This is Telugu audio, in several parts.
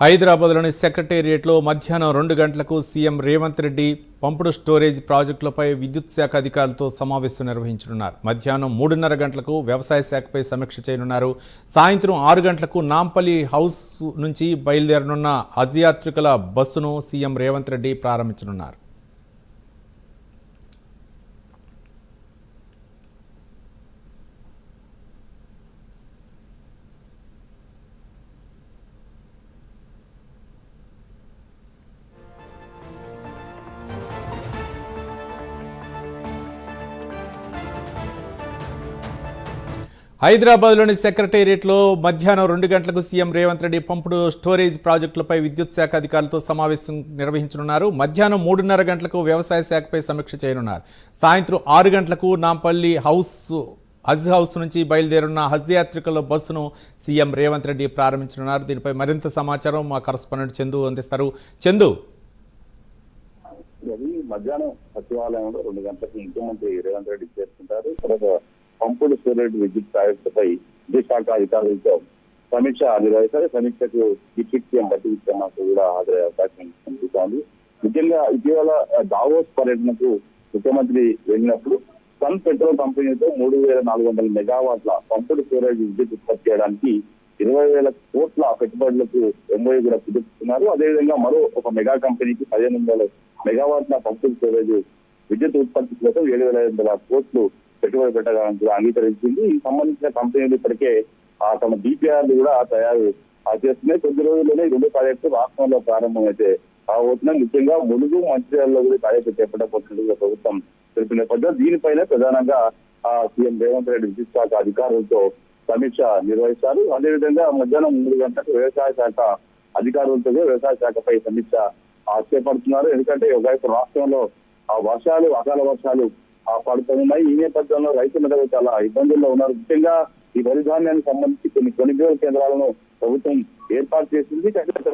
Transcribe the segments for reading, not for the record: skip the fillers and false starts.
హైదరాబాద్లోని సెక్రటేరియట్లో మధ్యాహ్నం 2 గంటలకు సీఎం రేవంత్ రెడ్డి పంపుడు స్టోరేజ్ ప్రాజెక్టులపై విద్యుత్ శాఖ అధికారులతో సమావేశం నిర్వహించనున్నారు. మధ్యాహ్నం 3:30 గంటలకు వ్యవసాయ శాఖపై సమీక్ష చేయనున్నారు. సాయంత్రం 6 గంటలకు నాంపల్లి హౌస్ నుంచి బయలుదేరనున్న హజ్ యాత్రికుల బస్సును సీఎం రేవంత్ రెడ్డి ప్రారంభించనున్నారు. హైదరాబాద్లోని సెక్రటేరియట్లో మధ్యాహ్నం 2 గంటలకు సీఎం రేవంత్ రెడ్డి పంపుడు స్టోరేజ్ ప్రాజెక్టులపై విద్యుత్ శాఖ అధికారులతో సమావేశం నిర్వహించనున్నారు. మధ్యాహ్నం 3:30 గంటలకు వ్యవసాయ శాఖపై సమీక్ష చేయనున్నారు. సాయంత్రం 6 గంటలకు నాంపల్లి హజ్ హౌస్ నుంచి బయలుదేరున్న హజ్ యాత్రికుల బస్సును సీఎం రేవంత్ రెడ్డి ప్రారంభించనున్నారు. దీనిపై మరింత సమాచారం మా కరస్పాండెంట్ చందు అందిస్తారు. చందు, మధ్యాహ్నం సచివాలయంలో 2 గంటలకు ముఖ్యమంత్రి రేవంత్ రెడ్డి చేరుకుంటారు. తర్వాత పంపుడు స్టోరేజ్ విద్యుత్ ప్రాజెక్టుపై విద్యుత్ శాఖ అధికారులతో సమీక్ష నిర్వహిస్తారు. సమీక్షకు డిప్యూటీ సీఎం బట్టి విక్రమార్క కూడా హాజరయ్యే అవకాశం కనిపిస్తోంది. ముఖ్యంగా ఇటీవల దావోస్ పర్యటనకు ముఖ్యమంత్రి వెళ్ళినప్పుడు సన్ పెట్రోల్ కంపెనీతో 3,400 మెగావాట్ల పంపుడు స్టోరేజ్ విద్యుత్ ఉత్పత్తి చేయడానికి 20,000 కోట్ల పెట్టుబడులకు ఎంఓయూ కూడా కుదుర్చుకున్నారు. అదేవిధంగా మరో ఒక మెగా కంపెనీకి 1,500 మెగావాట్ల పంపుడు స్టోరేజ్ విద్యుత్ ఉత్పత్తి కోసం 7,500 కోట్లు పెట్టుబడి పెట్టడానికి కూడా అంగీకరించింది. ఈ సంబంధించిన కంపెనీలు ఇప్పటికే తమ డిపిఆర్లు కూడా తయారు చేస్తున్నాయి. కొద్ది రోజుల్లోనే 2 ప్రాజెక్టులు రాష్ట్రంలో ప్రారంభమైతే అవుతున్నాయి. ముఖ్యంగా ములుగు, మంచిర్యాలలో కూడా ప్రాజెక్టు చేపట్టబోతున్నట్టుగా ప్రభుత్వం తెలిపిన నేపథ్యంలో దీనిపైన ప్రధానంగా సీఎం రేవంత్ రెడ్డి విద్యుత్ శాఖ అధికారులతో సమీక్ష నిర్వహిస్తారు. అదేవిధంగా మధ్యాహ్నం 3 గంటలకు వ్యవసాయ శాఖ అధికారులతో వ్యవసాయ శాఖపై సమీక్ష చేపడుతున్నారు. ఎందుకంటే ఒకవైపు రాష్ట్రంలో అకాల వర్షాలు పడుతున్నాయి. ఈ నేపథ్యంలో రైతులందరూ చాలా ఇబ్బందుల్లో ఉన్నారు. ముఖ్యంగా ఈ వరి ధాన్యానికి సంబంధించి కొన్ని కొనుగోలు కేంద్రాలను ప్రభుత్వం ఏర్పాటు చేసింది.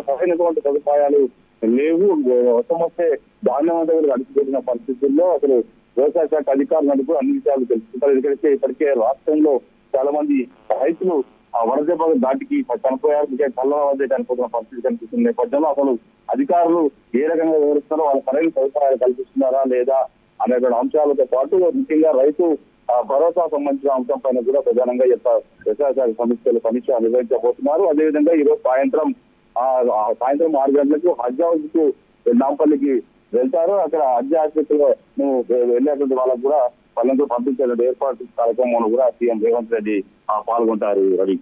సరైనటువంటి సదుపాయాలు లేవు. వర్షం వస్తే ధాన్యం అంతా కూడా అడిచిపెట్టిన పరిస్థితుల్లో అసలు వ్యవసాయ శాఖ అధికారులకు అన్ని విషయాలు తెలుసుకుంటారు. ఎందుకంటే ఇప్పటికే రాష్ట్రంలో చాలా మంది రైతులు వరద దాటికి చనిపోయారు. కళ్ళ వద్ద చనిపోతున్న పరిస్థితి కనిపిస్తున్న నేపథ్యంలో అసలు అధికారులు ఏ రకంగా వివరిస్తారో వాళ్ళ సరైన సదుపాయాలు కల్పిస్తున్నారా లేదా అనేటువంటి అంశాలతో పాటు ముఖ్యంగా రైతు భరోసా సంబంధించిన అంశం పైన కూడా ప్రధానంగా వ్యవసాయ శాఖ సమీక్ష నిర్వహించబోతున్నారు. అదేవిధంగా ఈరోజు సాయంత్రం 6 గంటలకు హజ్ హౌస్ కు నాంపల్లికి వెళ్తారు. అక్కడ హజ్ ఆసుపత్రిలో వెళ్ళేటువంటి వాళ్ళకు కూడా వాళ్ళందరూ పంపించే ఏర్పాటు కార్యక్రమంలో కూడా సీఎం రేవంత్ రెడ్డి పాల్గొంటారు. రవి.